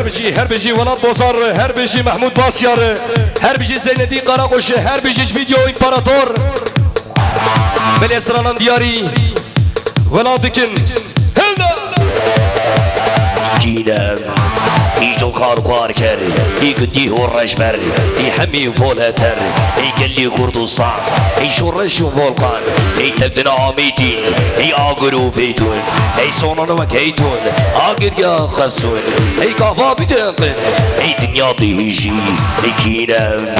her biji Velat Bozar, her biji Mahmud Basyar, her biji Zeynedin Karakoş, her biji Video İmparator. Beli sıralan diyari Velat Dikin. Helda! جينا يجو كار كر يقديه الرجبر يحمي فولاتر يقلي كردستان يشرش فولقان يتبدنا عميدين يعقروا بيتون يصوننا مكيتون عقر يا خسون يقابا بدقن دنيا ضيجي جينا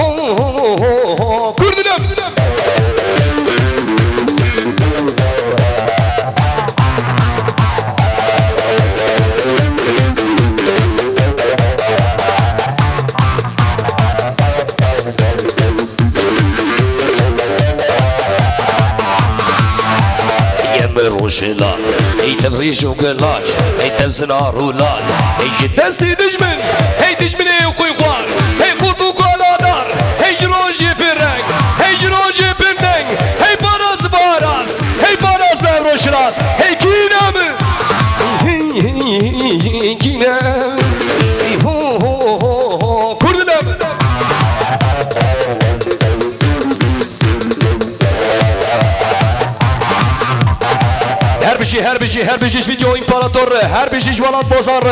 Yine Kurdilem روشلان اي تبريش وقلاش اي تبزنار ولان اي دستي دجمن هي دجمني وقيقوان هي قوتو كولادار هي جروجي فرق هي جروجي بمنك هي باراس باراس هي باراس بروشلان هي كينام هي كينام هو كردلم her bir şey Video İmparator, her bir şey Velat Bozar.